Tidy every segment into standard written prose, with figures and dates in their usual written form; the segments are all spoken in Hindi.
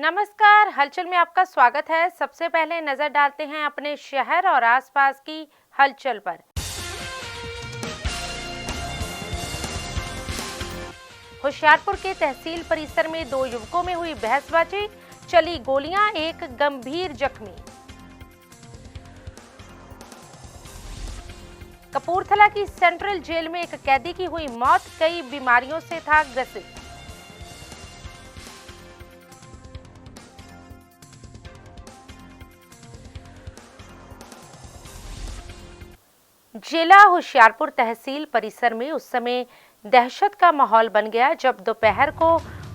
नमस्कार, हलचल में आपका स्वागत है। सबसे पहले नजर डालते हैं अपने शहर और आसपास की हलचल पर। होशियारपुर के तहसील परिसर में दो युवकों में हुई बहसबाजी, चली गोलियां, एक गंभीर जख्मी। कपूरथला की सेंट्रल जेल में एक कैदी की हुई मौत, कई बीमारियों से था ग्रसित। जिला होशियारपुर तहसील परिसर में उस समय दहशत का माहौल बन गया जब दोपहर को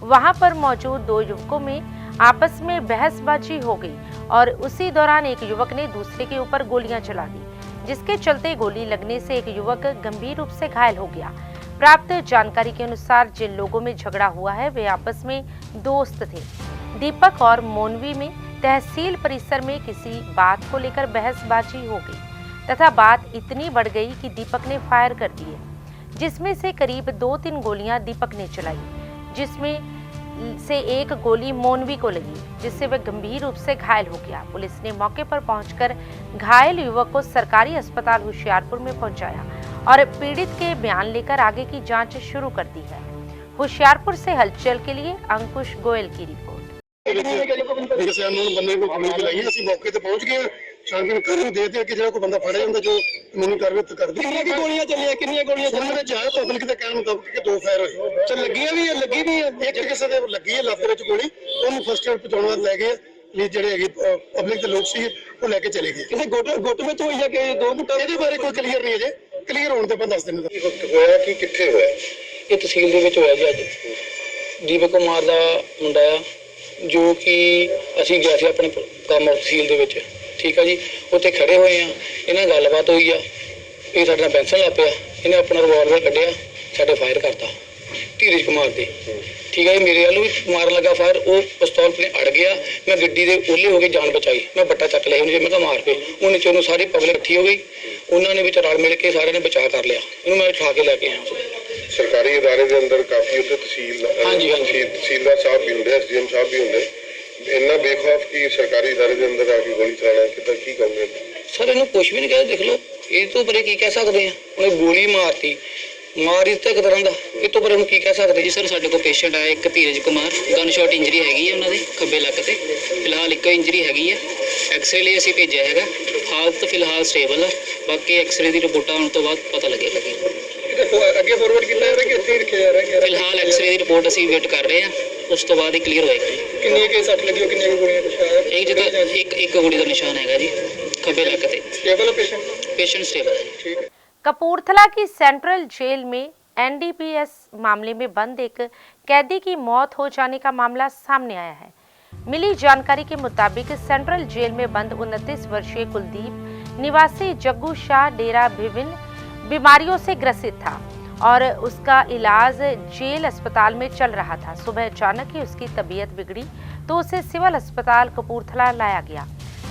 वहां पर मौजूद दो युवकों में आपस में बहसबाजी हो गई और उसी दौरान एक युवक ने दूसरे के ऊपर गोलियां चला दी, जिसके चलते गोली लगने से एक युवक गंभीर रूप से घायल हो गया। प्राप्त जानकारी के अनुसार जिन लोगों में झगड़ा हुआ है वे आपस में दोस्त थे। दीपक और मोनवी में तहसील परिसर में किसी बात को लेकर बहसबाजी हो गई तथा बात इतनी बढ़ गई कि दीपक ने फायर कर दिए, जिसमें से करीब 2-3 गोलियां दीपक ने चलाई, जिसमें से एक गोली मोनवी को लगी, जिससे वह गंभीर रूप से घायल हो गया। पुलिस ने मौके पर पहुंचकर घायल युवक को सरकारी अस्पताल होशियारपुर में पहुंचाया और पीड़ित के बयान लेकर आगे की जांच शुरू कर दी है। होशियारपुर से हलचल के लिए अंकुश गोयल की रिपोर्ट। छानबीन कर देते कि जो कोई बंदा फड़े जाता जो कानूनी कार्रवाई कर दी। कितनी गोलियां चलियां, कितनी गोलियां चलियां चाहे पब्लिक के कहने मुताबिक कि 2 फायर होए। चल लगी भी है एक किसी दे लगी है ਲੱਤ ਵਿੱਚ ਗੋਲੀ, ਉਹਨੂੰ ਫਸਟ ਏਡ ਪਹੁੰਚਾਉਣ ਲੈ ਗਏ ਲਈ ਜਿਹੜੇ ਹੈਗੇ ਪਬਲਿਕ ਦੇ ਲੋਕ ਸੀ ਉਹ ਲੈ ਕੇ ਚਲੇ ਗਏ। ਕਿਸੇ ਗੁੱਟ ਵਿੱਚ ਹੋਈ ਹੈ ਕਿ 2 ਗੁੱਟਾਂ, ਇਹਦੇ ਬਾਰੇ ਕੋਈ ਕਲੀਅਰ ਨਹੀਂ ਅਜੇ, ਕਲੀਅਰ ਹੋਣ ਤੇ ਆਪਾਂ ਦੱਸ ਦਿੰਦੇ ਹਾਂ। ਹੋਇਆ ਕਿ ਕਿੱਥੇ ਹੋਇਆ? ਇਹ ਤਹਿਸੀਲ ਦੇ ਵਿੱਚ ਹੋਇਆ ਜੀ। ਅੱਜ ਦੀਪਕ ਕੁਮਾਰ ਦਾ ਮੁੰਡਾ ਆ ਜੋ ਕਿ ਅਸੀਂ ਗਏ ਸੀ ਆਪਣੇ ਕੰਮ ਤਹਿਸੀਲ ਦੇ ਵਿੱਚ, ठीक है जी। उत्थे खड़े हुए हैं, इन्हें गलबात हुई है, ये साडे नाल बैंसन ला पिया, इन्हें अपना रिवॉल्वर कढ़िया, साडे फायर करता धीरज कुमार दे। ठीक है जी, मेरे वालों भी मारन लगा फायर, वो पिस्तौल अपने अड़ गया, मैं गड्डी दे ओले हो गए, जान बचाई, मैं बट्टा चक लिया, मैं कहा मार पे उन्हें चोनों सारी पब्लिक इकट्ठी हो गई, उन्होंने भी रल मिल के सारे ने बचा कर लिया, इन्होंने मैं उठा के लैके आया। सरकारी इदारे के अंदर काफी उत्ते तहसील तहसीलदार साहब भी होंगे, SDM साहब भी होंगे, इन्ना बेखौफ की सरकारी इदारे के अंदर आके गोली चलाना कितना की कहोगे? सर इन्हों कुछ भी नहीं कहते, देख लो ये तो परे की कह सकते हैं, उन्हें गोली मारती मारी तो एक तरह का ये तो पर हम की कह सकते जी। सर साडे को पेशेंट आया एक धीरज कुमार, गन शॉट इंजरी हैगी है उन्होंने खब्बे लक से, फिलहाल एक इंजरी हैगी है, एक्सरे लिए असीं भेजा है, हालत फिलहाल स्टेबल है, बाकी एक्सरे की रिपोर्ट आने तो बाद पता लगेगा अगे फॉरवर्ड किया जा रहा है कि इत्थे रखा जा रहा है? फिलहाल एक्सरे की रिपोर्ट असीं वेट कर रहे हैं, उस तो बाद ही क्लीयर होएगा। कितनी के सट लगी हो, कितनी गोलियां निशान है? एक जगह एक गोली का निशान हैगा जी खब्बे लक ते। स्टेबल है पेशेंट स्टेबल है जी। ठीक है। कपूरथला की सेंट्रल जेल में NDPS मामले में बंद एक कैदी की मौत हो जाने का मामला सामने आया है। मिली जानकारी के मुताबिक सेंट्रल जेल में बंद 29 वर्षीय कुलदीप निवासी जग्गू शाह डेरा विभिन्न बीमारियों से ग्रसित था और उसका इलाज जेल अस्पताल में चल रहा था। सुबह अचानक ही उसकी तबीयत बिगड़ी तो उसे सिविल अस्पताल कपूरथला लाया गया,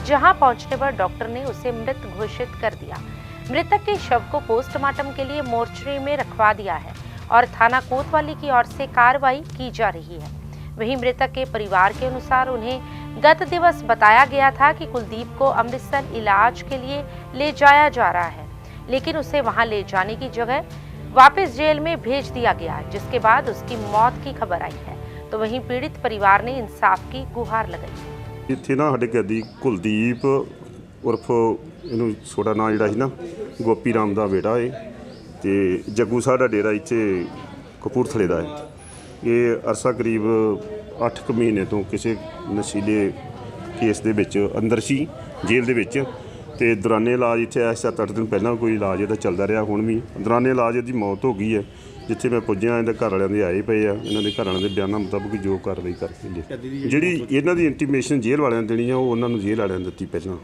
जहां पहुंचने पर डॉक्टर ने उसे मृत घोषित कर दिया। मृतक के शव को पोस्टमार्टम के लिए मोर्चरी में रखवा दिया है और थाना कोतवाली की ओर से कार्रवाई की जा रही है। वहीं मृतक के परिवार के अनुसार उन्हें गत दिवस बताया गया था कि कुलदीप को अमृतसर इलाज के लिए ले जाया जा रहा है, लेकिन उसे वहां ले जाने की जगह वापस जेल में भेज दिया गया, जिसके बाद उसकी मौत की खबर आई है। तो वहीं पीड़ित परिवार ने इंसाफ की गुहार लगाई। ਇੱਥੇ ਨਾ ਸਾਡੇ ਕੈਦੀ ਕੁਲਦੀਪ ਉਰਫ ਇਹਨੂੰ ਛੋਟਾ ਨਾਂ ਜਿਹੜਾ ਸੀ ਨਾ ਗੋਪੀ ਰਾਮ ਦਾ ਬੇਟਾ ਏ ਤੇ ਜੱਗੂ ਸਾਡਾ ਡੇਰਾ ਇੱਥੇ ਕਪੂਰਥਲੇ ਦਾ ਹੈ। ਇਹ ਅਰਸਾ ਕਰੀਬ 8 ਕੁ ਮਹੀਨੇ ਤੋਂ ਕਿਸੇ ਨਸ਼ੀਲੇ ਕੇਸ ਦੇ ਵਿੱਚ ਅੰਦਰ ਸੀ ਜੇਲ੍ਹ ਦੇ ਵਿੱਚ ਤੇ ਦੌਰਾਨੇ ਇਲਾਜ ਇੱਥੇ 7-8 ਦਿਨ ਪਹਿਲਾਂ ਕੋਈ ਇਲਾਜ ਇਹਦਾ ਚੱਲਦਾ ਰਿਹਾ। ਹੁਣ ਵੀ ਦੌਰਾਨੇ ਇਲਾਜ ਇਹਦੀ ਮੌਤ ਹੋ ਗਈ ਹੈ। ਜਿੱਥੇ ਮੈਂ ਪੁੱਜਿਆ ਇਹਦੇ ਘਰ ਵਾਲਿਆਂ ਦੇ ਆਏ ਪਏ ਆ, ਇਹਨਾਂ ਦੇ ਘਰ ਵਾਲਿਆਂ ਦੇ ਬਿਆਨਾਂ ਮੁਤਾਬਕ ਜੋ ਕਾਰਵਾਈ ਕਰਕੇ ਜਿਹੜੀ ਇਹਨਾਂ ਦੀ ਇੰਟੀਮੇਸ਼ਨ ਜੇਲ੍ਹ ਵਾਲਿਆਂ ਨੇ ਦੇਣੀ ਆ ਉਹ ਉਹਨਾਂ ਨੂੰ ਜੇਲ੍ਹ ਵਾਲਿਆਂ ਨੇ ਦਿੱਤੀ, ਪਹਿਲਾਂ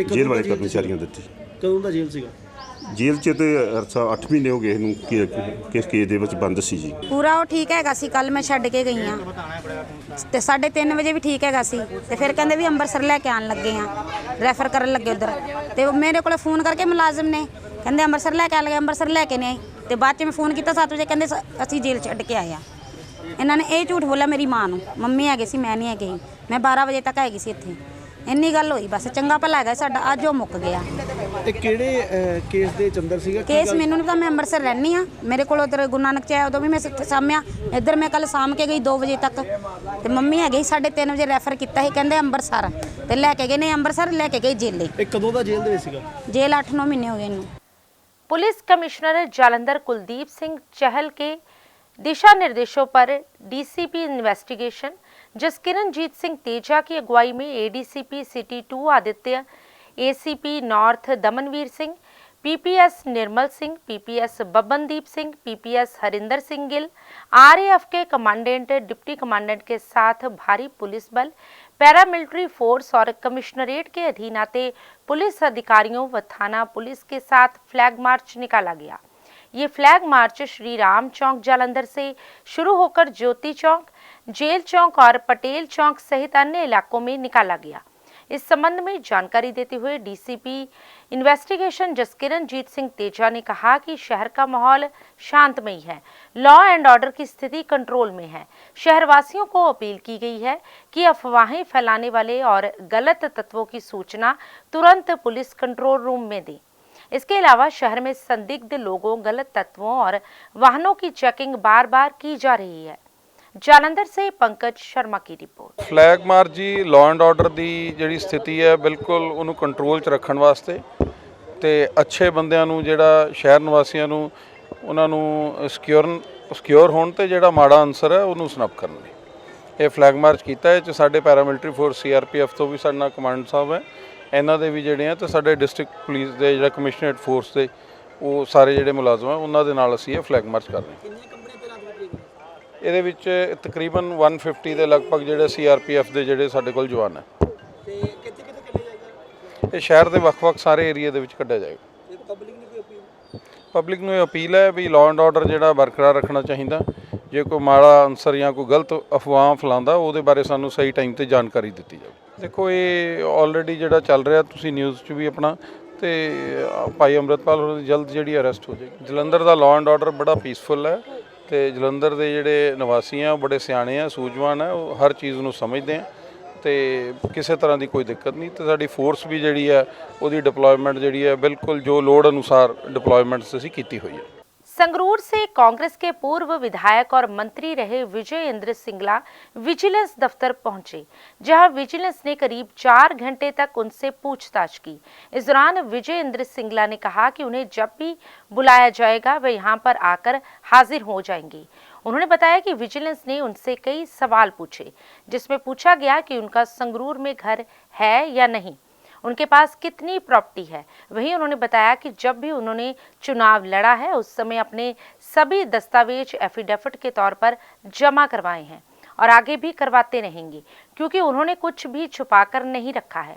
ਜੇਲ੍ਹ ਵਾਲੇ ਕਰਮਚਾਰੀਆਂ ਦਿੱਤੀ। ਕਦੋਂ ਦਾ ਜੇਲ੍ਹ ਸੀਗਾ? ਜੇਲ੍ਹ 'ਚ ਤੇ ਅਰਸਾ 8 ਮਹੀਨੇ ਹੋ ਗਏ ਇਹਨੂੰ ਕਿਸ ਕੇਸ ਦੇ ਵਿੱਚ ਬੰਦ ਸੀ ਜੀ। ਪੂਰਾ ਉਹ ਠੀਕ ਹੈਗਾ ਸੀ, ਕੱਲ ਮੈਂ ਛੱਡ ਕੇ ਗਈ ਆ ਤੇ 3:30 ਵਜੇ ਵੀ ਠੀਕ ਹੈਗਾ ਸੀ ਤੇ ਫਿਰ ਕਹਿੰਦੇ ਵੀ ਅੰਮ੍ਰਿਤਸਰ ਲੈ ਕੇ ਆਣ ਲੱਗੇ ਆ, ਰੈਫਰ ਕਰਨ ਲੱਗੇ ਉਧਰ ਤੇ ਮੇਰੇ ਕੋਲੇ ਫੋਨ ਕਰਕੇ ਮੁਲਾਜ਼ਮ ਨੇ ਕਹਿੰਦੇ ਅੰਮ੍ਰਿਤਸਰ ਲੈ ਕੇ ਆ ਲਗੇ, ਅੰਮ੍ਰਿਤਸਰ ਲੈ ਕੇ ਨਹੀਂ ਆਏ ਤੇ ਬਾਅਦ 'ਚ ਮੈਂ ਫੋਨ ਕੀਤਾ 7 ਵਜੇ ਕਹਿੰਦੇ ਅਸੀਂ ਜੇਲ੍ਹ ਛੱਡ ਕੇ ਆਏ ਆ ਇਹਨਾਂ ਨੇ ਇਹ ਝੂਠ ਬੋਲਿਆ ਮੇਰੀ ਮਾਂ ਨੂੰ, ਮੰਮੀ ਹੈਗੇ ਸੀ ਮੈਂ ਨਹੀਂ ਹੈਗੀ, ਮੈਂ 12 ਵਜੇ ਤੱਕ ਹੈਗੀ ਸੀ ਇੱਥੇ, ਇੰਨੀ ਗੱਲ ਹੋਈ ਬਸ। ਚੰਗਾ ਭਲਾ ਹੈਗਾ ਸਾਡਾ, ਅੱਜ ਉਹ ਮੁੱਕ ਗਿਆ। ਤੇ ਕਿਹੜੇ ਕੇਸ ਦੇ ਚੰਦਰ ਸੀਗਾ? ਕੇਸ ਮੈਨੂੰ ਨਹੀਂ ਪਤਾ, ਮੈਂ ਅੰਮ੍ਰਿਤਸਰ ਰਹਿੰਦੀ ਆ, ਮੇਰੇ ਕੋਲ ਉਧਰ ਗੁਰੂ ਨਾਨਕ ਚ ਆਇਆ ਉਦੋਂ ਵੀ ਮੈਂ ਇੱਥੇ ਸਾਂਭਿਆ, ਇੱਧਰ ਮੈਂ ਕੱਲ ਸਾਂਭ ਕੇ ਗਈ 2 ਵਜੇ ਤੱਕ, ਤੇ ਮੰਮੀ ਹੈਗੇ ਸੀ 3:30 ਵਜੇ ਰੈਫਰ ਕੀਤਾ ਸੀ, ਕਹਿੰਦੇ ਅੰਮ੍ਰਿਤਸਰ, ਤੇ ਲੈ ਕੇ ਗਏ ਨੇ ਅੰਮ੍ਰਿਤਸਰ, ਲੈ ਕੇ ਗਏ ਜੇਲੇ। ਇਹ ਕਦੋਂ ਦਾ ਜੇਲ੍ਹ ਦੇ ਵਿੱਚ ਸੀਗਾ? ਜੇਲ੍ਹ 8-9 ਮਹੀਨੇ ਹੋ ਗਏ ਇਹਨੂੰ। पुलिस कमिश्नर जालंधर कुलदीप सिंह चहल के दिशा निर्देशों पर डीसीपी इन्वेस्टिगेशन जसकिरणजीत सिंह तेजा की अगुवाई में ADCP city 2 Aditya, ACP north Damanvir Singh, PPS Nirmal Singh, PPS Babandeep Singh, PPS Harinder Singh Gill, RAF के कमांडेंट, डिप्टी कमांडेंट के साथ भारी पुलिस बल, पैरामिलिट्री फोर्स और कमिश्नरेट के अधीन आते पुलिस अधिकारियों व थाना पुलिस के साथ फ्लैग मार्च निकाला गया। ये फ्लैग मार्च श्री राम चौक जालंधर से शुरू होकर ज्योति चौक, जेल चौक और पटेल चौक सहित अन्य इलाकों में निकाला गया। इस संबंध में जानकारी देते हुए डीसीपी इन्वेस्टिगेशन जसकिरणजीत सिंह तेजा ने कहा कि शहर का माहौल शांतमयी है, लॉ एंड ऑर्डर की स्थिति कंट्रोल में है। शहरवासियों को अपील की गई है कि अफवाहें फैलाने वाले और गलत तत्वों की सूचना तुरंत पुलिस कंट्रोल रूम में दें। इसके अलावा शहर में संदिग्ध लोगों, गलत तत्वों और वाहनों की चेकिंग बार बार की जा रही है। जालंधर से पंकज शर्मा की रिपोर्ट। फ्लैग मार्च जी लॉ एंड ऑर्डर की जी स्थिति है बिल्कुल उन्होंने कंट्रोल च रखने वास्ते तो अच्छे बंदियां नूं जिहड़ा शहर निवासियों नूं उन्हां नूं सिक्योर होण ते जिहड़ा माड़ा अंसर है उन्होंने स्नप करने ये फ्लैग मार्च किया है। साडे पैरामिलिट्री फोर्स CRPF तो भी साडे नाल कमांड साहब है, इन्हां दे भी जिहड़े हैं तो साडे डिस्ट्रिक्ट पुलिस के जिहड़ा कमिश्नरेट फोर्स के वो सारे जिहड़े मुलाजम हैं उन्हां दे नाल असीं ये फ्लैग मार्च कर रहे हैं। ਇਹਦੇ ਵਿੱਚ ਤਕਰੀਬਨ 150 ਦੇ ਲਗਭਗ ਜਿਹੜੇ CRPF ਦੇ ਜਿਹੜੇ ਸਾਡੇ ਕੋਲ ਜਵਾਨ ਹੈ ਤੇ ਕਿੱਥੇ ਕੱਢਿਆ ਜਾਏਗਾ? ਇਹ ਸ਼ਹਿਰ ਦੇ ਵੱਖ-ਵੱਖ ਸਾਰੇ ਏਰੀਆ ਦੇ ਵਿੱਚ ਕੱਢਿਆ ਜਾਏਗਾ। ਪਬਲਿਕ ਨੂੰ ਇਹ ਅਪੀਲ ਹੈ ਵੀ ਲਾਅ ਐਂਡ ਆਰਡਰ ਜਿਹੜਾ ਬਰਕਰਾਰ ਰੱਖਣਾ ਚਾਹੀਦਾ। ਜੇ ਕੋਈ ਮਾੜਾ ਅਨਸਰ ਜਾਂ ਕੋਈ ਗਲਤ ਅਫਵਾਹ ਫੈਲਾਉਂਦਾ ਉਹਦੇ ਬਾਰੇ ਸਾਨੂੰ ਸਹੀ ਟਾਈਮ ਤੇ ਜਾਣਕਾਰੀ ਦਿੱਤੀ ਜਾਵੇ। ਦੇਖੋ ਇਹ ਆਲਰੇਡੀ ਜਿਹੜਾ ਚੱਲ ਰਿਹਾ ਤੁਸੀਂ ਨਿਊਜ਼ 'ਚ ਵੀ ਆਪਣਾ ਤੇ ਭਾਈ ਅੰਮ੍ਰਿਤਪਾਲ ਹੋਰਾਂ ਦੀ ਜਲਦ ਜਿਹੜੀ ਅਰੈਸਟ ਹੋ ਜਾਏਗੀ। ਜਲੰਧਰ ਦਾ ਲਾਅ ਐਂਡ ਆਰਡਰ ਬੜਾ ਪੀਸਫੁਲ ਹੈ ਤੇ ਜਲੰਧਰ ਦੇ ਜਿਹੜੇ ਨਿਵਾਸੀ ਆ ਉਹ ਬੜੇ ਸਿਆਣੇ ਆ, ਸੂਝਵਾਨ ਆ, ਉਹ ਹਰ ਚੀਜ਼ ਨੂੰ ਸਮਝਦੇ ਆ ਤੇ ਕਿਸੇ ਤਰ੍ਹਾਂ ਦੀ ਕੋਈ ਦਿੱਕਤ ਨਹੀਂ। ਤੇ ਸਾਡੀ ਫੋਰਸ ਵੀ ਜਿਹੜੀ ਹੈ ਉਹਦੀ ਡਿਪਲੋਇਮੈਂਟ ਜਿਹੜੀ ਹੈ ਬਿਲਕੁਲ ਜੋ ਲੋੜ ਅਨੁਸਾਰ ਡਿਪਲੋਇਮੈਂਟ ਅਸੀਂ ਕੀਤੀ ਹੋਈ ਹੈ। संगरूर से कांग्रेस के पूर्व विधायक और मंत्री रहे विजय इंद्र सिंगला विजिलेंस दफ्तर पहुंचे, जहां विजिलेंस ने करीब 4 घंटे तक उनसे पूछताछ की। इस दौरान विजय इंद्र सिंगला ने कहा कि उन्हें जब भी बुलाया जाएगा वे यहां पर आकर हाजिर हो जाएंगे। उन्होंने बताया कि विजिलेंस ने उनसे कई सवाल पूछे, जिसमें पूछा गया कि उनका संगरूर में घर है या नहीं, उनके पास कितनी प्रॉपर्टी है। वहीं उन्होंने बताया कि जब भी उन्होंने चुनाव लड़ा है उस समय अपने सभी दस्तावेज एफिडेविट के तौर पर जमा करवाए हैं और आगे भी करवाते रहेंगे, क्योंकि उन्होंने कुछ भी छुपाकर नहीं रखा है।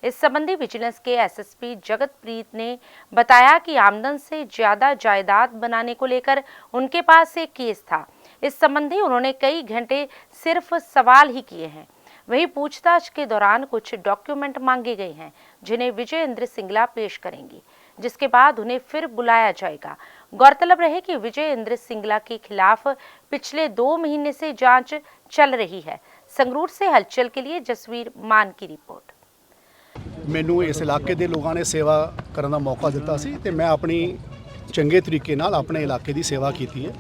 इस संबंधी विजिलेंस के एसएसपी जगतप्रीत ने बताया कि आमदन से ज्यादा जायदाद बनाने को लेकर उनके पास एक केस था। इस संबंधी उन्होंने कई घंटे सिर्फ सवाल ही किए हैं। वहीं पूछताछ के दौरान कुछ डॉक्यूमेंट मांगे गए हैं, जिन्हें विजय इंद्र सिंगला पेश करेंगे, जिसके बाद उन्हें फिर बुलाया जाएगा। गौरतलब रहे कि विजय इंद्र सिंगला के खिलाफ पिछले 2 महीने से जांच चल रही है। संगरूर से हलचल के लिए जसवीर मान की रिपोर्ट। ਮੈਨੂੰ ਇਸ ਇਲਾਕੇ ਦੇ ਲੋਕਾਂ ਨੇ ਸੇਵਾ ਕਰਨ ਦਾ ਮੌਕਾ ਦਿੱਤਾ ਸੀ ਤੇ ਮੈਂ ਆਪਣੀ ਚੰਗੇ ਤਰੀਕੇ ਨਾਲ ਆਪਣੇ ਇਲਾਕੇ ਦੀ ਸੇਵਾ ਕੀਤੀ ਹੈ।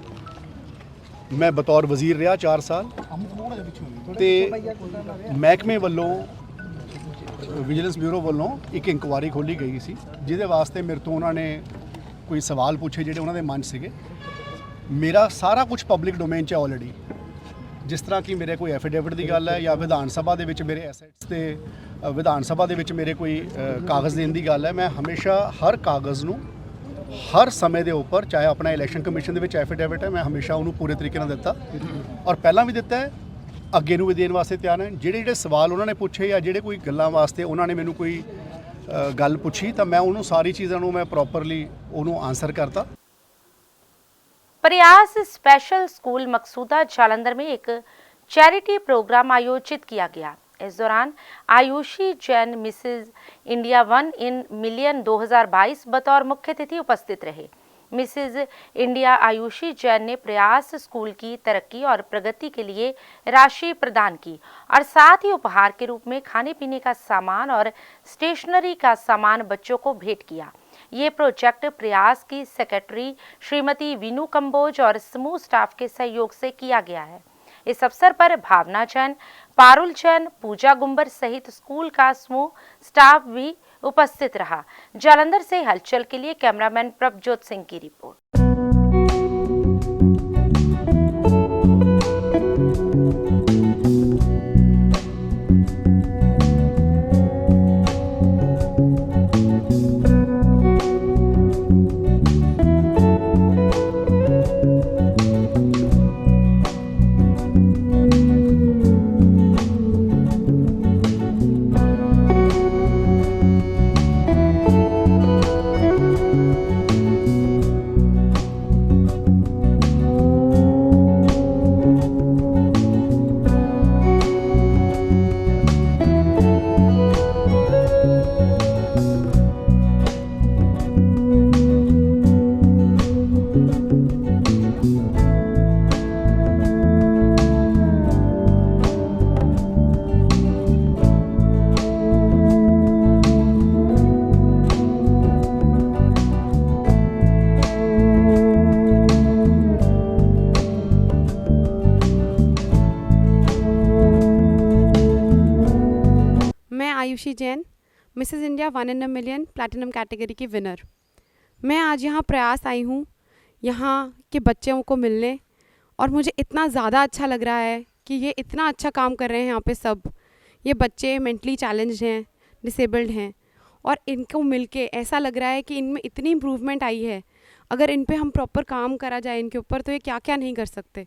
ਮੈਂ ਬਤੌਰ ਵਜ਼ੀਰ ਰਿਹਾ 4 ਸਾਲ ਤੇ ਮਹਿਕਮੇ ਵੱਲੋਂ ਵਿਜੀਲੈਂਸ ਬਿਊਰੋ ਵੱਲੋਂ ਇੱਕ ਇਨਕੁਆਇਰੀ ਖੋਲ੍ਹੀ ਗਈ ਸੀ, ਜਿਹਦੇ ਵਾਸਤੇ ਮੇਰੇ ਤੋਂ ਉਹਨਾਂ ਨੇ ਕੋਈ ਸਵਾਲ ਪੁੱਛੇ ਜਿਹੜੇ ਉਹਨਾਂ ਦੇ ਮਨ 'ਚ ਸੀਗੇ। ਮੇਰਾ ਸਾਰਾ ਕੁਝ ਪਬਲਿਕ ਡੋਮੇਨ 'ਚ ਹੈ ਆਲਰੇਡੀ, ਜਿਸ ਤਰ੍ਹਾਂ ਕਿ ਮੇਰੇ ਕੋਈ ਐਫੀਡੇਵਿਟ ਦੀ ਗੱਲ ਹੈ ਜਾਂ ਵਿਧਾਨ ਸਭਾ ਦੇ ਵਿੱਚ ਮੇਰੇ ਐਸੈਟਸ ਤੇ ਵਿਧਾਨ ਸਭਾ ਦੇ ਵਿੱਚ ਮੇਰੇ ਕੋਈ ਕਾਗਜ਼ ਦੇਣ ਦੀ ਗੱਲ ਹੈ। ਮੈਂ ਹਮੇਸ਼ਾ ਹਰ ਕਾਗਜ਼ ਨੂੰ ਹਰ ਸਮੇਂ ਦੇ ਉੱਪਰ, ਚਾਹੇ ਆਪਣਾ ਇਲੈਕਸ਼ਨ ਕਮਿਸ਼ਨ ਦੇ ਵਿੱਚ ਐਫੀਡੇਵਿਟ ਹੈ, ਮੈਂ ਹਮੇਸ਼ਾ ਉਹਨੂੰ ਪੂਰੇ ਤਰੀਕੇ ਨਾਲ ਦਿੱਤਾ ਔਰ ਪਹਿਲਾਂ ਵੀ ਦਿੱਤਾ ਹੈ, ਅੱਗੇ ਨੂੰ ਵੀ ਦੇਣ ਵਾਸਤੇ ਤਿਆਰ ਹੈ। ਜਿਹੜੇ ਸਵਾਲ ਉਹਨਾਂ ਨੇ ਪੁੱਛੇ ਜਾਂ ਜਿਹੜੇ ਕੋਈ ਗੱਲਾਂ ਵਾਸਤੇ ਉਹਨਾਂ ਨੇ ਮੈਨੂੰ ਕੋਈ ਗੱਲ ਪੁੱਛੀ ਤਾਂ ਮੈਂ ਉਹਨੂੰ ਸਾਰੀ ਚੀਜ਼ਾਂ ਨੂੰ ਮੈਂ ਪ੍ਰੋਪਰਲੀ ਉਹਨੂੰ ਆਨਸਰ ਕਰਤਾ। प्रयास स्पेशल स्कूल मकसूदा जालंधर में एक चैरिटी प्रोग्राम आयोजित किया गया। इस दौरान Ayushi Jain Mrs India 1 in million 2022 बतौर मुख्य अतिथि उपस्थित रहे। मिसेज इंडिया आयुषी जैन ने प्रयास स्कूल की तरक्की और प्रगति के लिए राशि प्रदान की और साथ ही उपहार के रूप में खाने पीने का सामान और स्टेशनरी का सामान बच्चों को भेंट किया। ये प्रोजेक्ट प्रयास की सेक्रेटरी श्रीमती वीनू कंबोज और समूह स्टाफ के सहयोग से किया गया है। इस अवसर पर भावना जैन, पारुल जैन, पूजा गुंबर सहित स्कूल का समूह स्टाफ भी उपस्थित रहा। जालंधर से हलचल के लिए कैमरामैन प्रभजोत सिंह की report. Ayushi Jain, Mrs India 1 in a million platinum category की विनर। मैं आज यहाँ प्रयास आई हूँ यहाँ के बच्चों को मिलने, और मुझे इतना ज़्यादा अच्छा लग रहा है कि ये इतना अच्छा काम कर रहे हैं यहाँ पे सब। ये बच्चे मेंटली चैलेंज्ड हैं, डिसेबल्ड हैं, और इनको मिलके ऐसा लग रहा है कि इनमें इतनी इम्प्रूवमेंट आई है। अगर इन पे हम प्रॉपर काम करा जाए इनके ऊपर, तो ये क्या क्या नहीं कर सकते।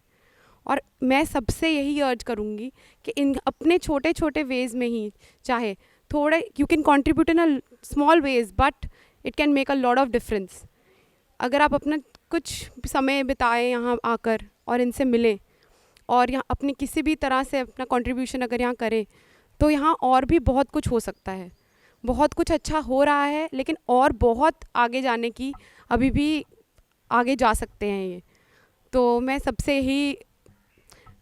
और मैं सबसे यही अर्ज करूँगी कि इन अपने छोटे छोटे वेज़ में ही, चाहे थोड़े, you can contribute in a small ways but it can make a lot of difference. अगर आप अपना कुछ समय बिताएं यहाँ आकर और इनसे मिलें और यहाँ अपनी किसी भी तरह से अपना कंट्रीब्यूशन अगर यहाँ करें, तो यहाँ और भी बहुत कुछ हो सकता है। बहुत कुछ अच्छा हो रहा है, लेकिन और बहुत आगे जाने की, अभी भी आगे जा सकते हैं ये। तो मैं सबसे ही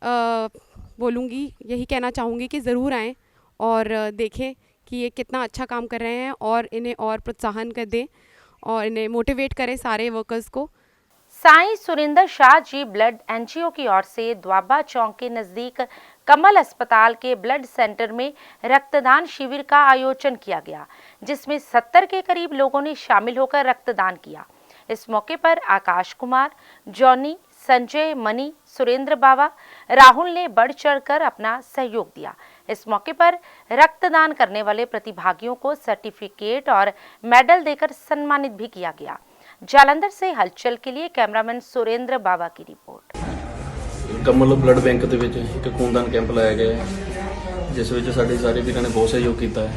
बोलूँगी, यही कहना चाहूँगी कि ज़रूर आएँ और देखें कि ये कितना अच्छा काम कर रहे हैं, और इन्हें और प्रोत्साहन कर दें और इन्हें मोटिवेट करें सारे वर्कर्स को। साईं सुरेंद्र शाह जी ब्लड एनजीओ की ओर से द्वाबा चौक के नजदीक कमल अस्पताल के ब्लड सेंटर में रक्तदान शिविर का आयोजन किया गया, जिसमें 70 के करीब लोगों ने शामिल होकर रक्तदान किया। इस मौके पर आकाश कुमार, जॉनी, संजय, मनी, सुरेंद्र बाबा, राहुल ने बढ़ चढ़कर अपना सहयोग दिया। इस मौके पर रक्तदान करने वाले प्रतिभागियों को सर्टिफिकेट और मेडल देकर सम्मानित भी किया गया। जालंधर से हलचल के लिए कैमरामैन सुरेंद्र बाबा की रिपोर्ट। कमल ब्लड बैंक ਦੇ ਵਿੱਚ ਇੱਕ ਖੂਨਦਾਨ ਕੈਂਪ ਲਾਇਆ ਗਿਆ ਹੈ, ਜਿਸ ਵਿੱਚ ਸਾਡੇ ਸਾਰੇ ਵੀਰਾਂ ਨੇ ਬਹੁਤ ਸਹਿਯੋਗ ਕੀਤਾ ਹੈ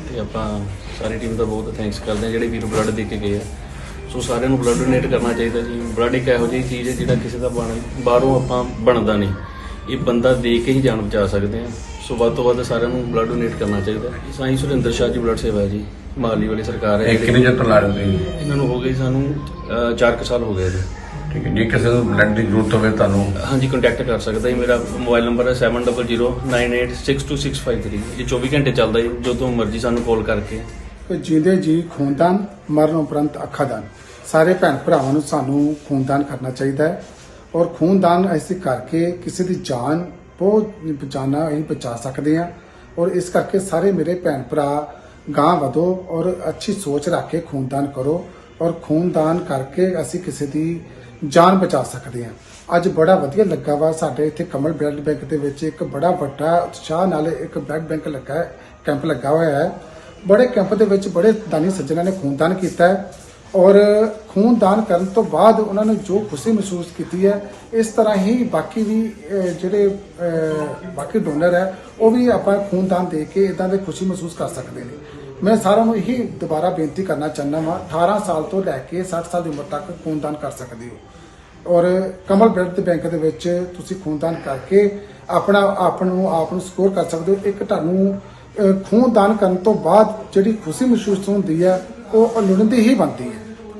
ਤੇ ਆਪਾਂ ਸਾਰੀ ਟੀਮ ਦਾ ਬਹੁਤ ਥੈਂਕਸ ਕਰਦੇ ਹਾਂ ਜਿਹੜੇ ਵੀਰ ਬਲੱਡ ਦੇ ਕੇ ਗਏ ਆ। ਸੋ ਸਾਰਿਆਂ ਨੂੰ ਬਲੱਡ ਡੋਨੇਟ ਕਰਨਾ ਚਾਹੀਦਾ ਜੀ। ਬਲੱਡ ਇੱਕ ਇਹੋ ਜਿਹੀ ਚੀਜ਼ ਹੈ ਜਿਹੜਾ ਕਿਸੇ ਦਾ ਬਾਹਰੋਂ ਆਪਾਂ ਬਣਦਾ ਨਹੀਂ, ਇਹ ਬੰਦਾ ਦੇ ਕੇ ਹੀ ਜਾਨ ਬਚਾ ਸਕਦੇ ਆ। ਸੋ ਵੱਧ ਤੋਂ ਵੱਧ ਸਾਰਿਆਂ ਨੂੰ ਬਲੱਡ ਡੋਨੇਟ ਕਰਨਾ ਚਾਹੀਦਾ। ਸਾਈਂ ਸੁਰਿੰਦਰ ਸ਼ਾਹ ਜੀ ਬਲੱਡ ਸੇਵਾ ਜੀ, ਮਾਲੀ ਵਾਲੀ ਸਰਕਾਰ ਹੈ। ਕਿੰਨੇ ਚਿਰ ਤੋਂ ਲਾ ਰਹੇ ਹੋ? ਇਹਨਾਂ ਨੂੰ ਹੋ ਗਏ ਸਾਨੂੰ 4 ਸਾਲ ਹੋ ਗਏ ਜੀ। ਠੀਕ ਹੈ, ਜੇ ਕਿਸੇ ਨੂੰ ਬਲੱਡ ਦੀ ਜ਼ਰੂਰਤ ਹੋਵੇ ਤੁਹਾਨੂੰ ਹਾਂਜੀ ਕੰਟੈਕਟ ਕਰ ਸਕਦਾ ਜੀ। ਮੇਰਾ ਮੋਬਾਈਲ ਨੰਬਰ ਹੈ 7009862653। ਇਹ 24 ਘੰਟੇ ਚੱਲਦਾ ਜੀ, ਜਦੋਂ ਮਰਜ਼ੀ ਸਾਨੂੰ ਕਾਲ ਕਰਕੇ। ਜਿੰਦੇ ਜੀ ਖੂਨਦਾਨ, ਮਰਨ ਉਪਰੰਤ ਅੱਖਾਂ ਦਾਨ, ਸਾਰੇ ਭੈਣ ਭਰਾਵਾਂ ਨੂੰ ਸਾਨੂੰ ਖੂਨਦਾਨ ਕਰਨਾ ਚਾਹੀਦਾ ਹੈ। ਔਰ ਖੂਨਦਾਨ ਅਸੀਂ ਕਰਕੇ ਕਿਸੇ ਦੀ ਜਾਨ ਬਹੁਤ ਬਚਾਉਣਾ ਅਸੀਂ ਬਚਾ ਸਕਦੇ ਹਾਂ। ਔਰ ਇਸ ਕਰਕੇ ਸਾਰੇ ਮੇਰੇ ਭੈਣ ਭਰਾ ਗਾਂਹ ਵਧੋ ਔਰ ਅੱਛੀ ਸੋਚ ਰੱਖ ਕੇ ਖੂਨਦਾਨ ਕਰੋ, ਔਰ ਖੂਨਦਾਨ ਕਰਕੇ ਅਸੀਂ ਕਿਸੇ ਦੀ ਜਾਨ ਬਚਾ ਸਕਦੇ ਹਾਂ। ਅੱਜ ਬੜਾ ਵਧੀਆ ਲੱਗਾ ਵਾ, ਸਾਡੇ ਇੱਥੇ ਕਮਲ ਬਲੱਡ ਬੈਂਕ ਦੇ ਵਿੱਚ ਇੱਕ ਬੜਾ ਵੱਡਾ ਉਤਸ਼ਾਹ ਨਾਲ ਇੱਕ ਬਲੱਡ ਬੈਂਕ ਲੱਗਾ ਹੈ, ਕੈਂਪ ਲੱਗਾ ਹੋਇਆ ਹੈ। ਬੜੇ ਕੈਂਪ ਦੇ ਵਿੱਚ ਬੜੇ ਦਾਨੀ ਸੱਜਣਾਂ ਨੇ ਖੂਨਦਾਨ ਕੀਤਾ ਹੈ, ਔਰ ਖੂਨਦਾਨ ਕਰਨ ਤੋਂ ਬਾਅਦ ਉਹਨਾਂ ਨੇ ਜੋ ਖੁਸ਼ੀ ਮਹਿਸੂਸ ਕੀਤੀ ਹੈ, ਇਸ ਤਰ੍ਹਾਂ ਹੀ ਬਾਕੀ ਵੀ ਜਿਹੜੇ ਬਾਕੀ ਡੋਨਰ ਹੈ ਉਹ ਵੀ ਆਪਾਂ ਖੂਨਦਾਨ ਦੇ ਕੇ ਇਦਾਂ ਦੇ ਖੁਸ਼ੀ ਮਹਿਸੂਸ ਕਰ ਸਕਦੇ ਨੇ। ਮੈਂ ਸਾਰਿਆਂ ਨੂੰ ਇਹੀ ਦੁਬਾਰਾ ਬੇਨਤੀ ਕਰਨਾ ਚਾਹੁੰਦਾ ਹਾਂ, 18 ਸਾਲ ਤੋਂ ਲੈ ਕੇ 60 ਸਾਲ ਦੀ ਉਮਰ ਤੱਕ ਖੂਨਦਾਨ ਕਰ ਸਕਦੇ ਹੋ, ਔਰ ਕਮਲ ਬਲੱਡ ਬੈਂਕ ਦੇ ਵਿੱਚ ਤੁਸੀਂ ਖੂਨਦਾਨ ਕਰਕੇ ਆਪਣਾ ਆਪ ਨੂੰ ਸਕੋਰ ਕਰ ਸਕਦੇ ਹੋ। ਇੱਕ ਤੁਹਾਨੂੰ ਖੂਨਦਾਨ ਕਰਨ ਤੋਂ ਬਾਅਦ ਜਿਹੜੀ ਖੁਸ਼ੀ ਮਹਿਸੂਸ ਹੁੰਦੀ ਹੈ ਉਹ ਲੋੜੀਂਦੀ ਹੀ ਬਣਦੀ ਹੈ।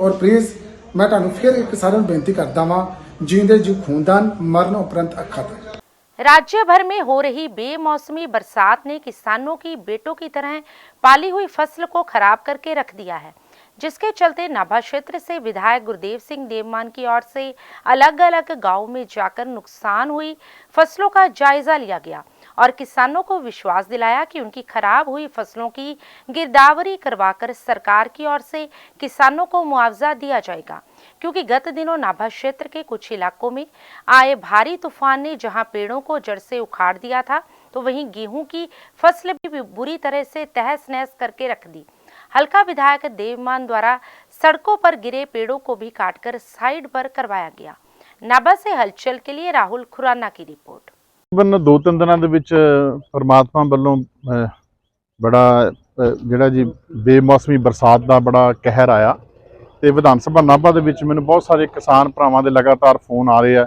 ਔਰ ਪਲੀਜ਼ मैं ਤੁਹਾਨੂੰ ਫਿਰ ਇੱਕ ਸਾਰਿਆਂ ਨੂੰ ਬੇਨਤੀ ਕਰਦਾ ਵਾਂ, ਜੀਂਦੇ ਜੀ ਖੂਨਦਾਨ, मरण उपरंत अखा दान। राज्य भर में हो रही बेमौसमी बरसात ने किसानों की बेटों की तरह पाली हुई फसल को खराब करके रख दिया है, जिसके चलते नाभा क्षेत्र से विधायक गुरदेव सिंह देवमान की ओर से अलग अलग गांवों में जाकर नुकसान हुई फसलों का जायजा लिया गया और किसानों को विश्वास दिलाया कि उनकी खराब हुई फसलों की गिरदावरी करवाकर सरकार की ओर से किसानों को मुआवजा दिया जाएगा, क्योंकि गत दिनों नाभा क्षेत्र के कुछ इलाकों में आए भारी तूफान ने जहां पेड़ों को जड़ से उखाड़ दिया था, तो वहीं गेहूं की फसल भी बुरी तरह से तहस नहस करके रख दी। हल्का विधायक देवमान द्वारा सड़कों पर गिरे पेड़ों को भी काटकर साइड पर करवाया गया। नाभा से हलचल के लिए राहुल खुराना की रिपोर्ट। ਤਕਰੀਬਨ 2-3 ਦਿਨਾਂ ਦੇ ਵਿੱਚ ਪਰਮਾਤਮਾ ਵੱਲੋਂ ਬੜਾ ਜਿਹੜਾ ਜੀ ਬੇਮੌਸਮੀ ਬਰਸਾਤ ਦਾ ਬੜਾ ਕਹਿਰ ਆਇਆ ਤੇ ਵਿਧਾਨ ਸਭਾ ਨਾਭਾ ਦੇ ਵਿੱਚ ਮੈਨੂੰ ਬਹੁਤ ਸਾਰੇ ਕਿਸਾਨ ਭਰਾਵਾਂ ਦੇ ਲਗਾਤਾਰ ਫੋਨ ਆ ਰਹੇ ਆ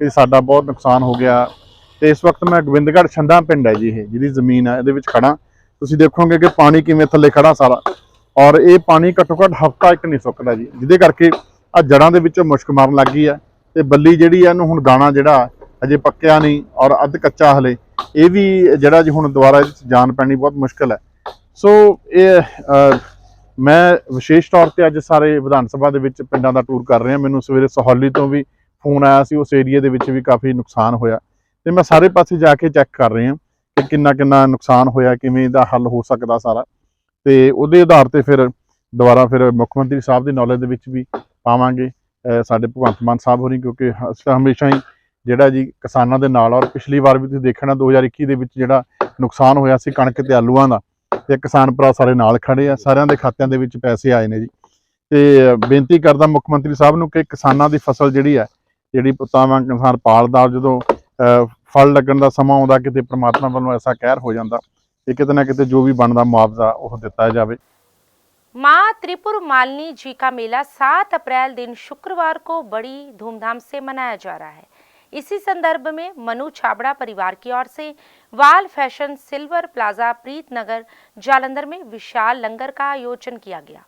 ਕਿ ਸਾਡਾ ਬਹੁਤ ਨੁਕਸਾਨ ਹੋ ਗਿਆ। ਤੇ ਇਸ ਵਕਤ ਮੈਂ ਗੋਬਿੰਦਗੜ੍ਹ ਛੰਦਾ ਪਿੰਡ ਹੈ ਜੀ, ਇਹ ਜਿਹੜੀ ਜ਼ਮੀਨ ਹੈ ਇਹਦੇ ਵਿੱਚ ਖੜਾ। ਤੁਸੀਂ ਦੇਖੋਗੇ ਕਿ ਪਾਣੀ ਕਿਵੇਂ ਥੱਲੇ ਖੜਾ ਸਾਰਾ, ਔਰ ਇਹ ਪਾਣੀ ਘੱਟੋ ਘੱਟ ਹਫ਼ਤਾ ਇੱਕ ਨਹੀਂ ਸੁੱਕਦਾ ਜੀ, ਜਿਹਦੇ ਕਰਕੇ ਆ ਜੜ੍ਹਾਂ ਦੇ ਵਿੱਚੋਂ ਮੁਸ਼ਕ ਮਾਰਨ ਲੱਗ ਗਈ ਹੈ ਤੇ ਬੱਲੀ ਜਿਹੜੀ ਆ ਇਹਨੂੰ ਹੁਣ ਦਾਣਾ ਜਿਹੜਾ ਅਜੇ ਪੱਕਿਆ ਨਹੀਂ ਔਰ ਅੱਧ ਕੱਚਾ ਹਲੇ, ਇਹ ਵੀ ਜਿਹੜਾ ਜੀ ਹੁਣ ਦੁਬਾਰਾ ਇਹਦੇ 'ਚ ਜਾਨ ਪੈਣੀ ਬਹੁਤ ਮੁਸ਼ਕਲ ਹੈ। ਸੋ ਇਹ ਮੈਂ ਵਿਸ਼ੇਸ਼ ਤੌਰ ਤੇ ਅੱਜ ਸਾਰੇ ਵਿਧਾਨ ਸਭਾ ਦੇ ਵਿੱਚ ਪਿੰਡਾਂ ਦਾ ਟੂਰ ਕਰ ਰਿਹਾ। ਮੈਨੂੰ ਸਵੇਰੇ ਸਹੌਲੀ ਤੋਂ ਵੀ ਫੋਨ ਆਇਆ ਸੀ, ਉਸ ਏਰੀਏ ਦੇ ਵਿੱਚ ਵੀ ਕਾਫੀ ਨੁਕਸਾਨ ਹੋਇਆ ਤੇ ਮੈਂ ਸਾਰੇ ਪਾਸੇ ਜਾ ਕੇ ਚੈੱਕ ਕਰ ਰਿਹਾ ਕਿ ਕਿੰਨਾ ਨੁਕਸਾਨ ਹੋਇਆ, ਕਿਵੇਂ ਇਹਦਾ ਹੱਲ ਹੋ ਸਕਦਾ ਸਾਰਾ, ਤੇ ਉਹਦੇ ਆਧਾਰ ਤੇ ਫਿਰ ਦੁਬਾਰਾ ਫਿਰ ਮੁੱਖ ਮੰਤਰੀ ਸਾਹਿਬ ਦੀ ਨੌਲੇਜ ਦੇ ਵਿੱਚ ਵੀ ਪਾਵਾਂਗੇ ਸਾਡੇ ਭਗਵੰਤ ਮਾਨ ਸਾਹਿਬ ਹੋਣੀ, ਕਿਉਂਕਿ ਹਮੇਸ਼ਾ ਹੀ ਜਿਹੜਾ ਜੀ ਕਿਸਾਨਾਂ ਦੇ ਨਾਲ, ਔਰ ਪਿਛਲੀ ਵਾਰ ਵੀ ਤੁਸੀਂ ਦੇਖਣਾ 2021 ਦੇ ਵਿੱਚ ਜਿਹੜਾ ਨੁਕਸਾਨ ਹੋਇਆ ਸੀ ਕਣਕ ਤੇ ਆਲੂਆਂ ਦਾ, ਤੇ ਕਿਸਾਨ ਭਰਾ ਸਾਰੇ ਨਾਲ ਖੜੇ ਆ, ਸਾਰਿਆਂ ਦੇ ਖਾਤਿਆਂ ਦੇ ਵਿੱਚ ਪੈਸੇ ਆਏ ਨੇ ਜੀ। ਤੇ ਬੇਨਤੀ ਕਰਦਾ ਮੁੱਖ ਮੰਤਰੀ ਸਾਹਿਬ ਨੂੰ ਕਿ ਕਿਸਾਨਾਂ ਦੀ ਫਸਲ ਜਿਹੜੀ ਹੈ, ਜਿਹੜੀ ਪੁੱਤਾਂ ਕਿਸਾਨ ਪਾਲਦਾ, ਜਦੋਂ ਫਲ ਲੱਗਣ ਦਾ ਸਮਾਂ ਆਉਂਦਾ ਕਿਤੇ ਪ੍ਰਮਾਤਮਾ ਵੱਲੋਂ ਐਸਾ ਕਹਿਰ ਹੋ ਜਾਂਦਾ ਤੇ ਕਿਤੇ ਨਾ ਕਿਤੇ ਜੋ ਵੀ ਬਣਦਾ ਮੁਆਵਜ਼ਾ ਉਹ ਦਿੱਤਾ ਜਾਵੇ। मां त्रिपुर मालिनी जी का मेला 7 अप्रैल दिन शुक्रवार को बड़ी धूमधाम से मनाया जा रहा है। इसी संदर्भ में मनु छाबड़ा परिवार की ओर से वाल fashion silver plaza Preet Nagar Jalandhar में विशाल लंगर का आयोजन किया गया।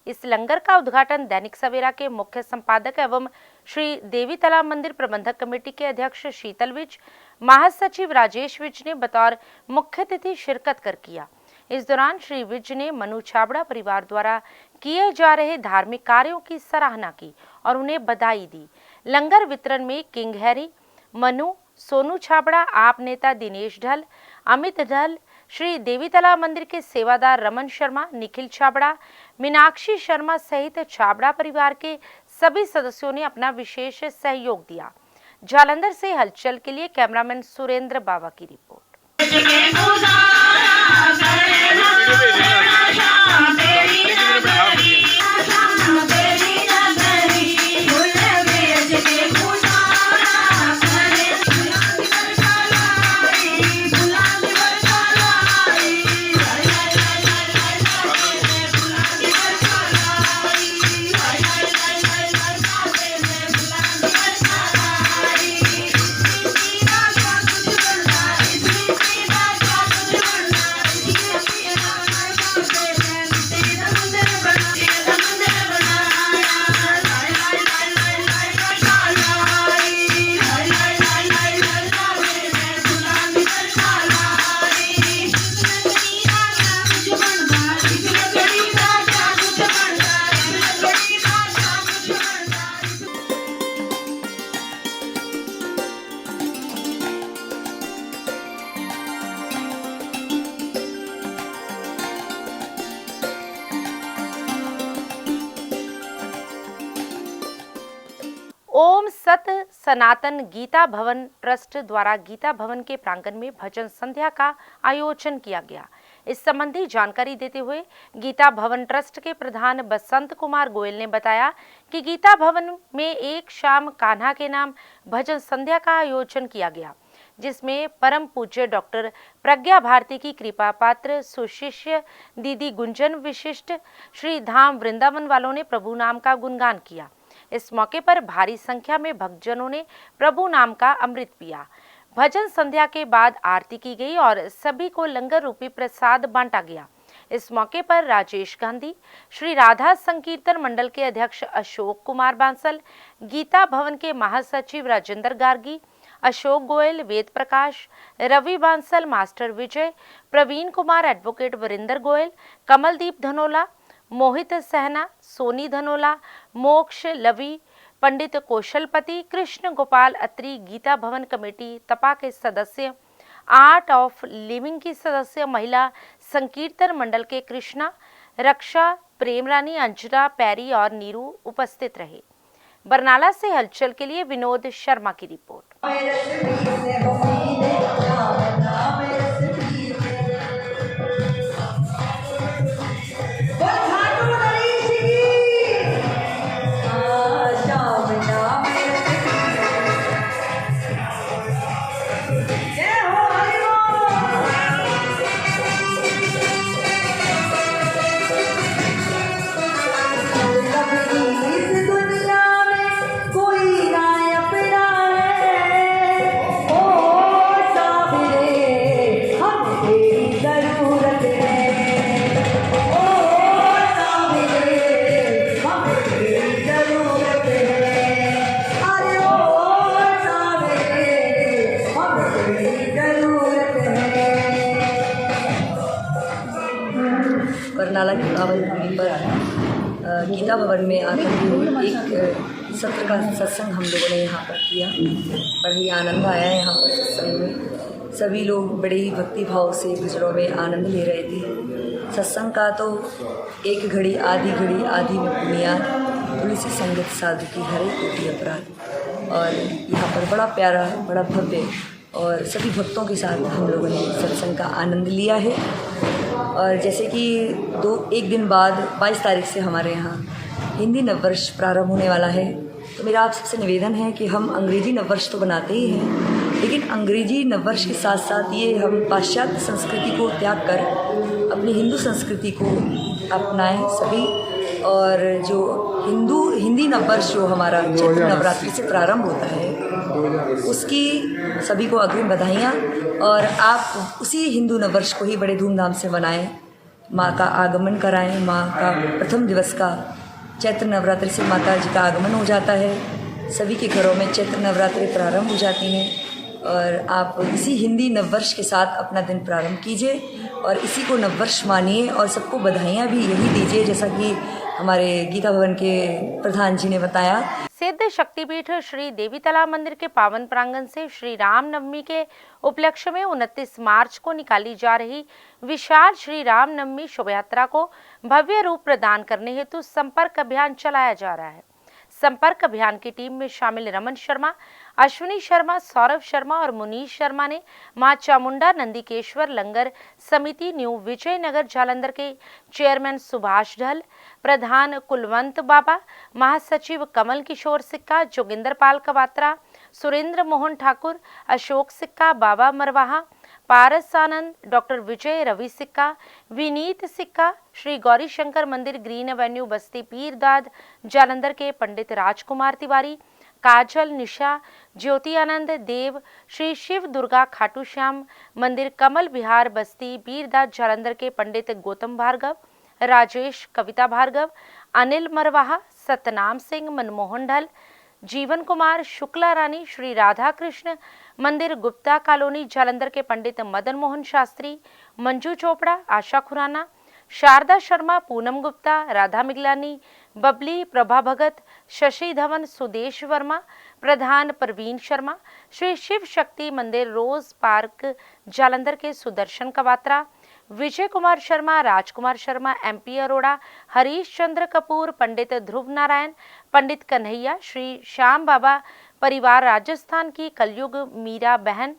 इस लंगर का उद्घाटन दैनिक सवेरा के मुख्य संपादक एवं श्री देवीतला मंदिर प्रबंधक कमेटी के अध्यक्ष शीतल विज, महासचिव राजेश विज ने बतौर मुख्य अतिथि शिरकत कर किया। इस दौरान श्री विज ने मनु छाबड़ा परिवार द्वारा किए जा रहे धार्मिक कार्यों की सराहना की और उन्हें बधाई दी। लंगर वितरण में किंग हैरी, मनु, सोनू छाबड़ा, आप नेता दिनेश ढल, अमित ढल, श्री देवीतला मंदिर के सेवादार रमन शर्मा, निखिल छाबड़ा, मीनाक्षी शर्मा सहित छाबड़ा परिवार के सभी सदस्यों ने अपना विशेष सहयोग दिया। जालंधर से हलचल के लिए कैमरामैन सुरेंद्र बावा की रिपोर्ट। ओम सत सनातन गीता भवन ट्रस्ट द्वारा गीता भवन के प्रांगण में भजन संध्या का आयोजन किया गया। इस संबंधी जानकारी देते हुए गीता भवन ट्रस्ट के प्रधान बसंत कुमार गोयल ने बताया कि गीता भवन में एक शाम कान्हा के नाम भजन संध्या का आयोजन किया गया, जिसमें परम पूज्य डॉक्टर प्रज्ञा भारती की कृपा पात्र सुशिष्य दीदी गुंजन विशिष्ट श्री धाम वृंदावन वालों ने प्रभु नाम का गुणगान किया। इस मौके पर भारी संख्या में भक्तजनों ने प्रभु नाम का अमृत पिया। भजन संध्या के बाद आरती की गई और सभी को लंगर रूपी प्रसाद बांटा गया। इस मौके पर राजेश गांधी, श्री राधा संकीर्तन मंडल के अध्यक्ष अशोक कुमार बांसल, गीता भवन के महासचिव राजेंद्र गार्गी, अशोक गोयल, वेद प्रकाश, रवि बांसल, मास्टर विजय, प्रवीण कुमार, एडवोकेट वरिंदर गोयल, कमलदीप धनोला, मोहित सहना, सोनी धनोला, मोक्ष लवी, पंडित कौशलपति, कृष्ण गोपाल अत्री, गीता भवन कमेटी तपा के सदस्य, आर्ट ऑफ लिविंग की सदस्य, महिला संकीर्तन मंडल के कृष्णा, रक्षा, प्रेमरानी, अंजना, पैरी और नीरू उपस्थित रहे। बरनाला से हलचल के लिए विनोद शर्मा की रिपोर्ट। बरनाला की पावन भूमि पर गीता भवन में आकर एक सत्र का सत्संग हम लोगों ने यहाँ पर किया। बड़ा ही आनंद आया यहाँ पर सत्संग में। सभी लोग बड़े ही भक्ति भाव से भजनों में आनंद ले रहे थे। सत्संग का तो एक घड़ी आधी में बुनियाद, तुलसी संगत साधु की हरे कोटि अपराध। और यहाँ पर बड़ा प्यारा, बड़ा भव्य और सभी भक्तों के साथ हम लोगों ने सत्संग का आनंद लिया है। और जैसे कि एक दिन बाद 22 तारीख से हमारे यहाँ हिंदी नववर्ष प्रारंभ होने वाला है, तो मेरा आप सबसे निवेदन है कि हम अंग्रेजी नववर्ष तो बनाते ही हैं, लेकिन अंग्रेजी नववर्ष के साथ साथ ये हम पाश्चात्य संस्कृति को त्याग कर अपनी हिंदू संस्कृति को अपनाएं सभी। और जो हिंदी नववर्ष जो हमारा चैत्र नवरात्रि से प्रारंभ होता है, उसकी सभी को अग्रिम बधाइयाँ। और आप उसी हिंदू नववर्ष को ही बड़े धूमधाम से मनाएं, माँ का आगमन कराएं। माँ का प्रथम दिवस का चैत्र नवरात्रि से माता जी का आगमन हो जाता है। सभी के घरों में चैत्र नवरात्रि प्रारंभ हो जाती हैं और आप इसी हिंदी नववर्ष के साथ अपना दिन प्रारंभ कीजिए और इसी को नववर्ष मानिए और सबको बधाइयाँ भी यही दीजिए, जैसा कि हमारे गीता भवन के प्रधान जी ने बताया। सिद्ध शक्तिपीठ श्री देवी तालाब मंदिर के पावन प्रांगण से श्री राम नवमी के उपलक्ष्य में 29 मार्च को निकाली जा रही विशाल श्री राम नवमी शोभा यात्रा को भव्य रूप प्रदान करने हेतु संपर्क अभियान चलाया जा रहा है। संपर्क अभियान की टीम में शामिल रमन शर्मा, अश्विनी शर्मा, सौरभ शर्मा और मुनीश शर्मा ने मां चामुंडा नंदीकेश्वर लंगर समिति न्यू विजयनगर जालंधर के चेयरमैन सुभाष ढल, प्रधान कुलवंत बाबा, महासचिव कमल किशोर सिक्का, जोगिंदर पाल कवात्रा, सुरेंद्र मोहन ठाकुर, अशोक सिक्का, बाबा मरवाहा, पारस आनंद, डॉक्टर विजय रवि सिक्का, विनीत सिक्का, श्री गौरी शंकर मंदिर ग्रीन एवेन्यू बस्ती पीरदाद जालंधर के पंडित राजकुमार तिवारी, काजल निशा, ज्योति आनंद देव, श्री शिव दुर्गा खाटू श्याम मंदिर कमल विहार बस्ती पीरदाद जालंधर के पंडित गौतम भार्गव, राजेश कविता भार्गव, अनिल मरवाहा, सतनाम सिंह, मनमोहन ढल, जीवन कुमार, शुक्ला रानी, श्री राधा कृष्ण मंदिर गुप्ता कॉलोनी जालंधर के पंडित मदन मोहन शास्त्री, मंजू चोपड़ा, आशा खुराना, शारदा शर्मा, पूनम गुप्ता, राधा मिगलानी, बबली, प्रभा भगत, शशि धवन, सुदेश वर्मा, प्रधान प्रवीण शर्मा, श्री शिव शक्ति मंदिर रोज पार्क जालंधर के सुदर्शन कवात्रा, विजय कुमार शर्मा, राजकुमार शर्मा, MP अरोड़ा, हरीश चंद्र कपूर, पंडित ध्रुव नारायण, पंडित कन्हैया, श्री श्याम बाबा परिवार राजस्थान की कलयुग मीरा बहन,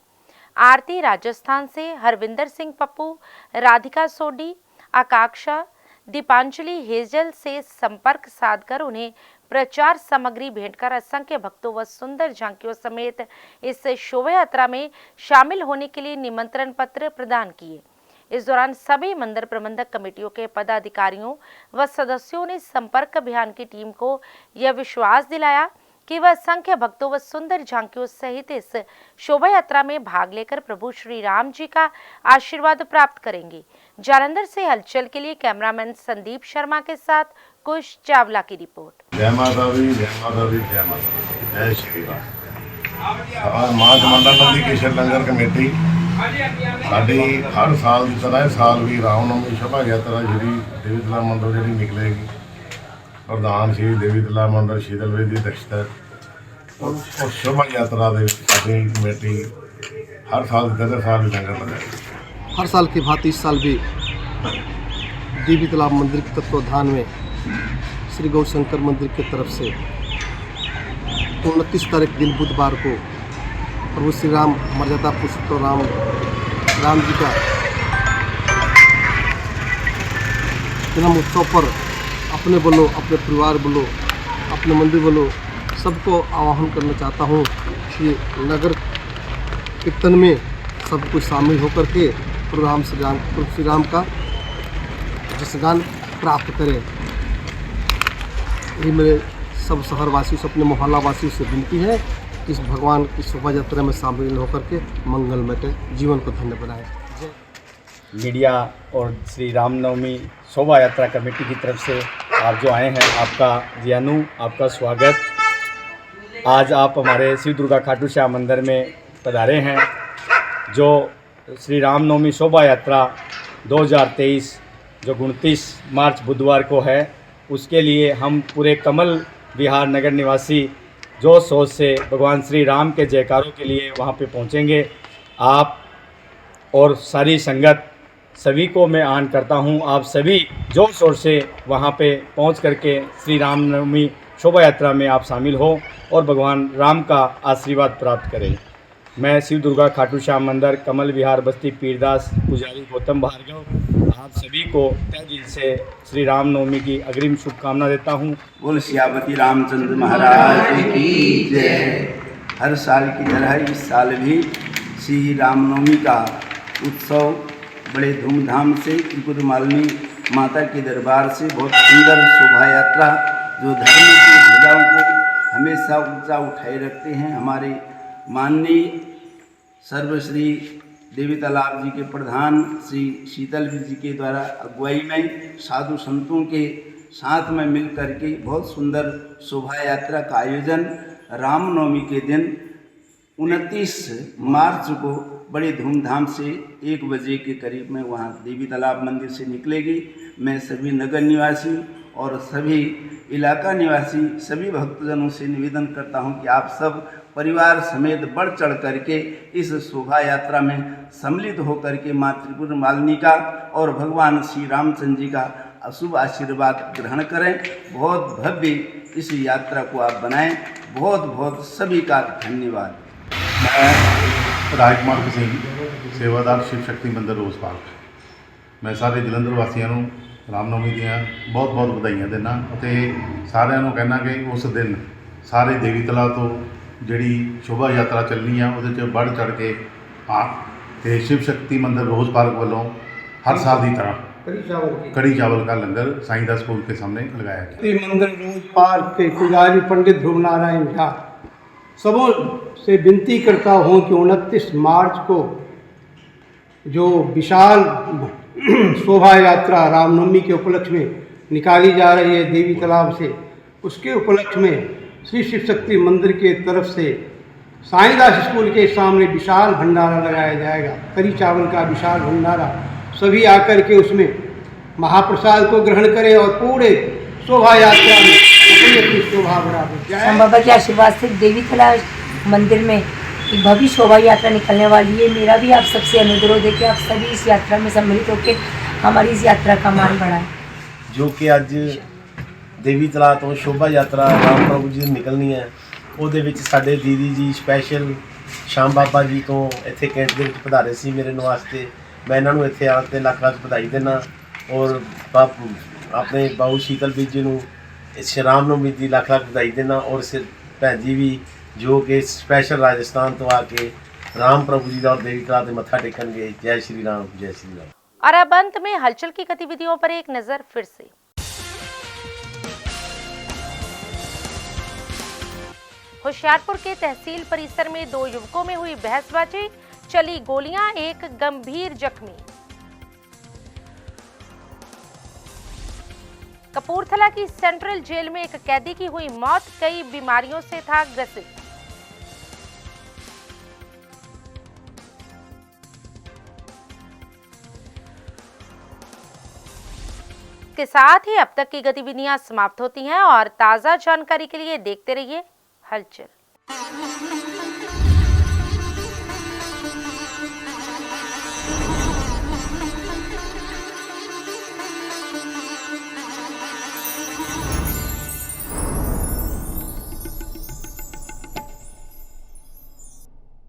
आरती राजस्थान से हरविंदर सिंह पप्पू, राधिका सोडी, आकांक्षा, दीपांजलि हेजल से संपर्क साधकर उन्हें प्रचार सामग्री भेंटकर असंख्य भक्तों व सुंदर झांकियों समेत इस शोभा यात्रा में शामिल होने के लिए निमंत्रण पत्र प्रदान किए। इस दौरान सभी मंदिर प्रबंधक कमेटियों के पदाधिकारियों व सदस्यों ने संपर्क अभियान की टीम को यह विश्वास दिलाया कि वह असंख्य भक्तों व सुंदर झांकियों सहित इस शोभा यात्रा में भाग लेकर प्रभु श्री राम जी का आशीर्वाद प्राप्त करेंगे। जालंधर से हलचल के लिए कैमरामैन संदीप शर्मा के साथ कुश चावला की रिपोर्ट। जय माता दी, जय माता दी, जय माता दी, जय श्री राम। मां कमांडर नंदी केशर लंगर कमेटी साडी हर साल की तरह इस साल भी रामनवमी शोभा यात्रा श्री देवी तलाब मंडल जी निकलेगी। प्रधान श्री देवी तलाब मंडल शीतल वेदी दक्षता और शोभा यात्रा कमेटी हर साल की तरह साल भी लंगर लगाएगी। हर साल की भांति इस साल भी देवी तालाब मंदिर के तत्वाधान में श्री गौशंकर मंदिर की तरफ से 29 तारीख दिन बुधवार को प्रभु श्री राम मर्यादा पुरुषोत्तम राम जी का जन्म उत्सव पर अपने बोलो, अपने परिवार बोलो, अपने मंदिर बोलो, सबको आह्वान करना चाहता हूँ कि नगर कीर्तन में सब कुछ शामिल होकर के प्रभु श्री राम का जसगान प्राप्त करें। यही मेरे सब शहरवासियों से, अपने मोहल्ला वासियों से विनती है कि इस भगवान की शोभा यात्रा में शामिल होकर के मंगलमय के जीवन को धन्य बनाएं। मीडिया और श्री रामनवमी शोभा यात्रा कमेटी की तरफ से आप जो आए हैं, आपका जियानु आपका स्वागत। आज आप हमारे शिव दुर्गा खाटू श्याम मंदिर में पधारे हैं। जो श्री रामनवमी शोभा यात्रा 2023 जो 29 मार्च बुधवार को है, उसके लिए हम पूरे कमल विहार नगर निवासी जोश शोर से भगवान श्री राम के जयकारों के लिए वहाँ पे पहुँचेंगे। आप और सारी संगत सभी को मैं आह्वान करता हूँ, आप सभी जोर शोर से वहाँ पे पहुँच करके श्री रामनवमी शोभा यात्रा में आप शामिल हो और भगवान राम का आशीर्वाद प्राप्त करें। मैं शिव दुर्गा खाटू श्याम मंदिर कमल विहार बस्ती पीरदास पुजारी गौतम भार्गव आप सभी को तहे दिल से श्री रामनवमी की अग्रिम शुभकामना देता हूँ। बोल सियापति रामचंद्र महाराज की जय। हर साल की तरह इस साल भी श्री रामनवमी का उत्सव बड़े धूमधाम से त्रिपुर मालिनी माता के दरबार से बहुत सुंदर शोभा यात्रा जो धर्म की ध्वजाओं को हमेशा ऊंचा उठाए रखते हैं, हमारे माननीय सर्वश्री देवी तालाब जी के प्रधान श्री शीतल जी के द्वारा अगुवाई में साधु संतों के साथ में मिल करके बहुत सुंदर शोभा यात्रा का आयोजन रामनवमी के दिन 29 मार्च को बड़े धूमधाम से 1 बजे के करीब में वहाँ देवी तालाब मंदिर से निकलेगी। मैं सभी नगर निवासी और सभी इलाका निवासी सभी भक्तजनों से निवेदन करता हूँ कि आप सब परिवार समेत बढ़ चढ़ करके इस शोभा यात्रा में सम्मिलित होकर के माँ त्रिपुर मालिनी का और भगवान श्री रामचंद्र जी का अशुभ आशीर्वाद ग्रहण करें। बहुत भव्य इस यात्रा को आप बनाएं। बहुत बहुत सभी का धन्यवाद। मैं राजकुमार सिंह सेवादार शिव शक्ति मंदिर रोज पार्क। मैं सारे जलंधर वासियों ਨੂੰ रामनवमी ਦੀਆਂ बहुत बहुत ਵਧਾਈਆਂ ਦਿੰਦਾ ਅਤੇ ਸਾਰਿਆਂ ਨੂੰ ਕਹਿਣਾ ਕਿ ਉਸ ਦਿਨ ਸਾਰੇ ਦੇਵੀ ਤਲਾ ਤੋਂ ਜਿਹੜੀ ਸ਼ੋਭਾ ਯਾਤਰਾ ਚੱਲਣੀ ਆ ਉਹਦੇ 'ਚ ਵੱਧ ਚੜ ਕੇ ਆ ਤੇ शिव शक्ति मंदिर रोज पार्क वालों हर साल की तरह कड़ी चावल का लंगर साईदास स्कूल के सामने लगाया गया। मंदिर रोज पार्क के पुजारी पंडित ध्रुव नारायण झा सबों से विनती करता हूँ कि 29 मार्च को जो विशाल शोभा यात्रा रामनवमी के उपलक्ष्य में निकाली जा रही है देवी तालाब से, उसके उपलक्ष्य में श्री शिव शक्ति मंदिर के तरफ से साईदास स्कूल के सामने विशाल भंडारा लगाया जाएगा। करी चावल का विशाल भंडारा, सभी आकर के उसमें महाप्रसाद को ग्रहण करें और पूरे शोभा यात्रा में अपनी शोभा बढ़ाएं। बाबा के आशीर्वाद से देवी तालाब मंदिर में एक भव्य शोभा यात्रा निकलने वाली है। मेरा भी आप सबसे अनुरोध है कि आप सभी इस यात्रा में सम्मिलित होकर हमारी इस यात्रा का मान बढ़ाएं। जो कि अज देवी तला तो शोभा यात्रा राम प्रभु जी निकलनी है, ਉਹਦੇ ਵਿੱਚ ਸਾਡੇ दीदी जी स्पैशल श्याम बाबा जी तो ਇੱਥੇ ਕੈਂਟ ਦੇ ਵਿੱਚ ਪਧਾਰੇ ਸੀ ਮਿਲਣ ਵਾਸਤੇ। मैं इन्होंने ਇੱਥੇ ਆਉਣ 'ਤੇ ਲੱਖ ਲੱਖ ਵਧਾਈ ਦਿੰਦਾ ਔਰ ਆਪਣੇ ਬਾਊ शीतल बीज जी ਨੂੰ श्री रामनवमी ਦੀ ਲੱਖ ਲੱਖ ਵਧਾਈ ਦਿੰਦਾ ਔਰ ਭੈਣ ਜੀ ਵੀ जो कि स्पैशल राजस्थान तो आके राम प्रभु जी और देवी तला मत्था टेकन गए। जय श्री राम, जय श्री राम। और अब अंत में हलचल की गतिविधियों पर एक नजर फिर से। होशियारपुर के तहसील परिसर में 2 युवकों में हुई बहसबाजी, चली गोलियां, एक गंभीर जख्मी। कपूरथला की सेंट्रल जेल में एक कैदी की हुई मौत, कई बीमारियों से था ग्रसित। के साथ ही अब तक की गतिविधियां समाप्त होती हैं और ताजा जानकारी के लिए देखते रहिए हलचल।